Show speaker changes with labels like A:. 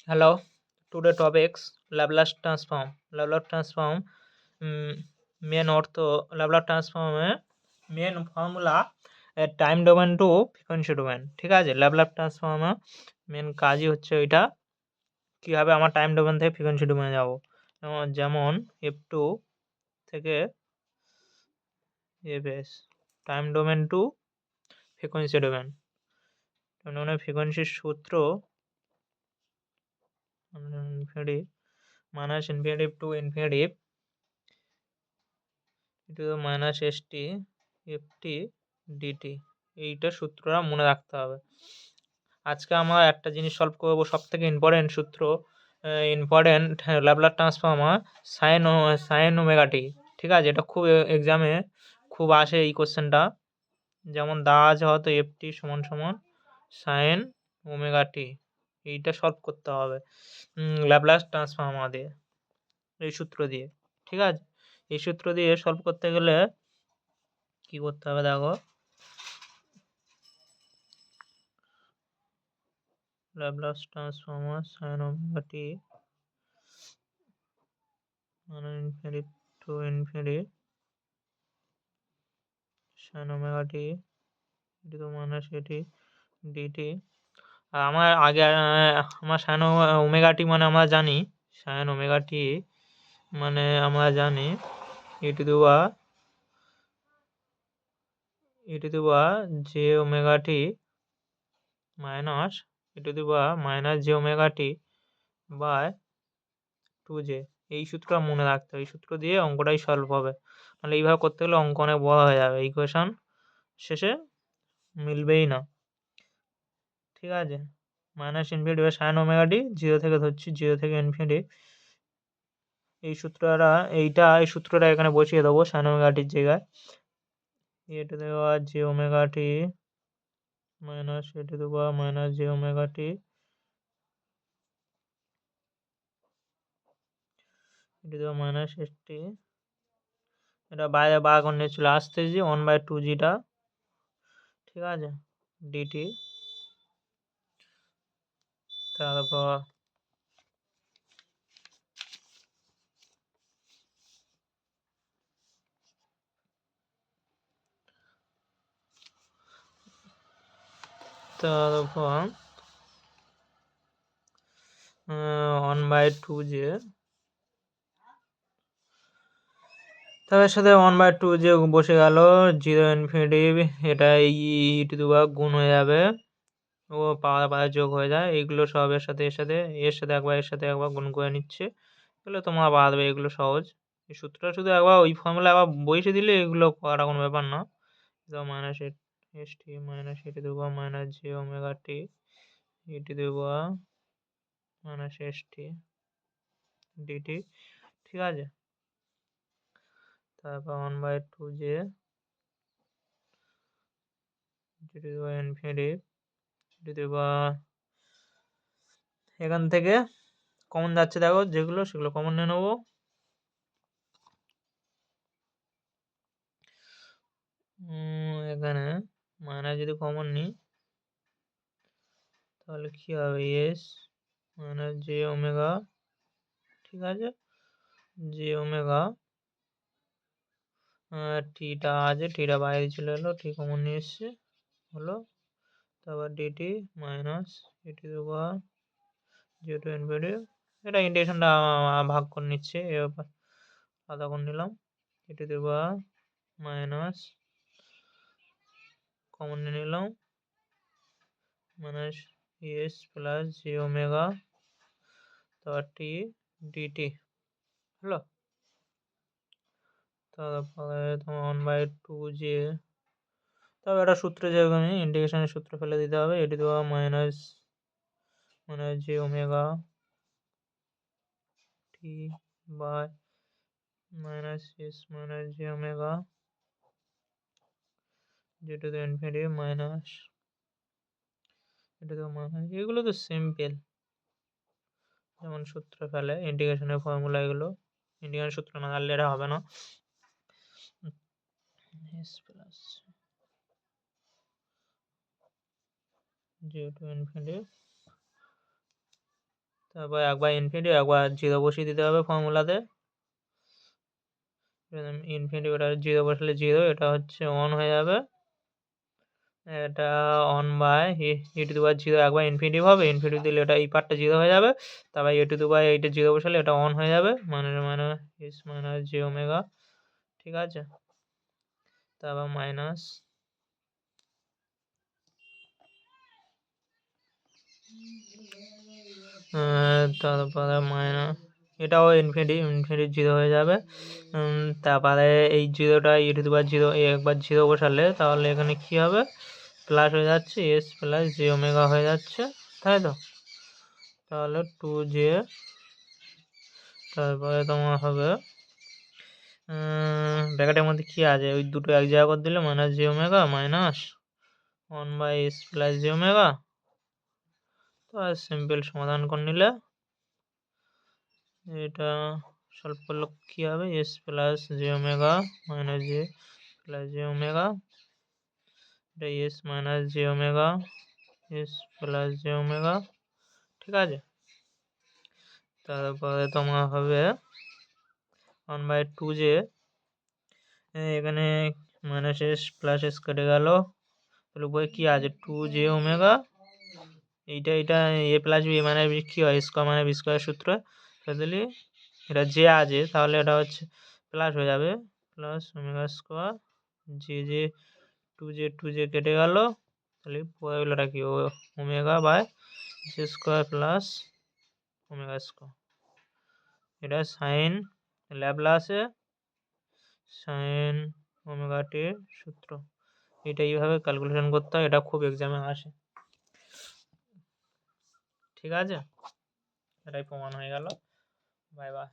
A: Hello, today topics Laplace transform. Laplace transform main অর্থ Laplace transform main formula time domain to frequency domain. ঠিক আছে, Laplace transform main কাজই হচ্ছে ওইটা কীভাবে আমার টাইম ডোমেন থেকে ফ্রিকোয়েন্সি ডোমেনে যাব। যেমন F2 থেকে FS time domain to frequency domain. মানে ফ্রিকোয়েন্সির সূত্র infinity minus infinity to infinity to minus s t f t d t, এইটা সূত্রটা মনে রাখতে হবে। আজকে আমরা একটা জিনিস সলভ করবো, সব থেকে ইম্পর্টেন্ট সূত্র, important Laplace transform sine omega T. ঠিক আছে, এটা খুব এক্সামে খুব আসে এই কোশ্চেনটা। যেমন দেওয়া আছে হয়তো এফটি সমান সমান সাইন ওমেগা টি, এইটা সলভ করতে হবে ল্যাপ্লাস ট্রান্সফর্ম দিয়ে, এই সূত্র দিয়ে। ঠিক আছে, এই সূত্র দিয়ে সলভ করতে গেলে কি করতে হবে দেখো, Laplace transform sine omega T মানে infinity to infinity sine omega T এটি তো মাইনাস এটি ডিটি। আর আমার আগে আমার সাইন ওমেগা টি মানে আমরা জানি, সাইন ওমেগা টি মানে আমরা জানি ই টু দেওয়া j omega t minus e to দেওয়া minus J omega t by 2j। এই সূত্রটা মনে রাখতে হবে, এই সূত্র দিয়ে অঙ্কটাই সলভ হবে। তাহলে এইভাবে করতে গেলে অঙ্ক অনেক বড় হয়ে যাবে, ইকুয়েশন শেষে মিলবেই না। ঠিক আছে, minus infinity by sine omega T, 0 থেকে ধরছি, 0 থেকে ইনফিনিটি। এই সূত্রটা এখানে বসিয়ে দেবো সাইন ওমেগা টির জায়গায়। এটা দেওয়া জে ওমেগা টি মাইনাস এটা দেওয়া মাইনাস জে ওমেগা টি, এটা দেওয়া মাইনাস এসটি, এটা বাইরে বার করে নিয়ে চলে আসতেছি 1/2gটা। ঠিক আছে, ডিটি। তারপর তারপর 1/2j, তার সাথে 1/2j বসে গেল, 0 ইনফিনিটি, এটা ই টু দি পাওয়ার গুণ হয়ে যাবে, ও পাওয়ার যোগ হয়ে যায়। এইগুলো সব এর সাথে এর সাথে একবার গুণ করে নিচ্ছে, এগুলো তোমরা পারবে, এগুলো সহজ। এই সূত্রটা শুধু একবার ওই ফর্মুলা আবার বসিয়ে দিলে এগুলো করাটা কোনো ব্যাপার না। Minus s t minus e to the power minus J omega t e to the power minus s t d t. ঠিক আছে, তারপর 1/2j ইনফিনিটি এখান থেকে কমন যাচ্ছে, দেখো যেগুলো সেগুলো কমন নিয়ে নেবো। এখানে মাইনাস যদি কমন নিই তাহলে কি হবে, এস মাইনাস জে ওমেগা। ঠিক আছে, জে ওমেগা টিটা আছে, টিটা বাইরে চলে এলো, টি কমন নিয়ে এসছে, হলো। তারপর ডিটি মাইনাস এটি দেওয়া জিরো টু ইনফিনিটি, এটা ইন্টিগ্রেশনটা ভাগ করে নিচ্ছে, এবার আলাদা করে নিলাম। এটি দেওয়া মাইনাস কমন নিয়ে নিলাম, minus S plus J omega তারপর টি ডিটি, হলো। তারপরে তোমার 1/2j, তবে একটা সূত্র যেরকম আমি ইন্টিগ্রেশনের সূত্র ফেলে দিতে হবে, এটি দেওয়া minus minus J omega t by minus s minus J omega যেটা তো ইনফিনিটি মাইনাস এটা তো মাইনাস। এগুলো তো সিম্পল, যেমন সূত্র ফেলে ইন্টিগ্রেশনের ফর্মুলা, এগুলো ইন্টিগ্রেশন সূত্র না জানলে এটা হবে না। S plus zero to infinity, তারপর একবার ইনফিনিটি একবার জিরো বসিয়ে দিতে হবে ফর্মুলাতে। ইনফিনিটি ওটা জিরো বসালে জিরো, এটা হচ্ছে অন হয়ে যাবে, এটা one by e to the power zero. একবার ইনফিনিটিভ হবে, ইনফিনিটিভ দিলে এটা এই পার্টটা জিরো হয়ে যাবে, তারপর এ টু দি পাওয়ার এইটা জিরো বসালে এটা অন হয়ে যাবে, মানে এস মাইনাস জে ওমেগা। ঠিক আছে, তারপর মাইনাস তারপরে মাইনাস এটাও ইনফিনিটি জিরো হয়ে যাবে। তারপরে এই জিরোটা ই টু দি পাওয়ার জিরো, একবার জিরো বসালে তাহলে এখানে কি হবে, প্লাস হয়ে যাচ্ছে, এস প্লাস জে ওমেগা হয়ে যাচ্ছে, তাই তো। তাহলে 2j, তারপরে তোমার হবে ব্র্যাকেটের মধ্যে কি আছে, ওই দুটো এক জায়গা করে দিলে minus J omega minus 1/s plus J omega. তো আর সিম্পল সমাধান করে নিলে এটা সলভ করলে কি হবে, S plus J omega minus J plus J omega, এটা S minus J omega S plus J omega. ঠিক আছে, তারপরে তোমার হবে 1/2j, এখানে মাইনাস এস প্লাস এস কেটে গেল, তাহলে উপরে কি আছে 2j ওমেগা, এটা এ প্লাস বি মানে বি কী হয়, স্কোয়ার মানে বি স্কোয়ার সূত্র, তাহলে এটা যে আছে তাহলে এটা হচ্ছে প্লাস হয়ে যাবে, plus omega square J 2j কেটে গেল, তাহলে পরে হলোটা কি omega by j square plus omega square. এটা সাইন ল্যাপ্লাসে সাইন ওমেগা টির সূত্র। এটা এইভাবে ক্যালকুলেশন করতে হয়, এটা খুব এক্সামে আসে। ঠিক আছে, এটাই প্রমাণ হয়ে গেল। Bye bye.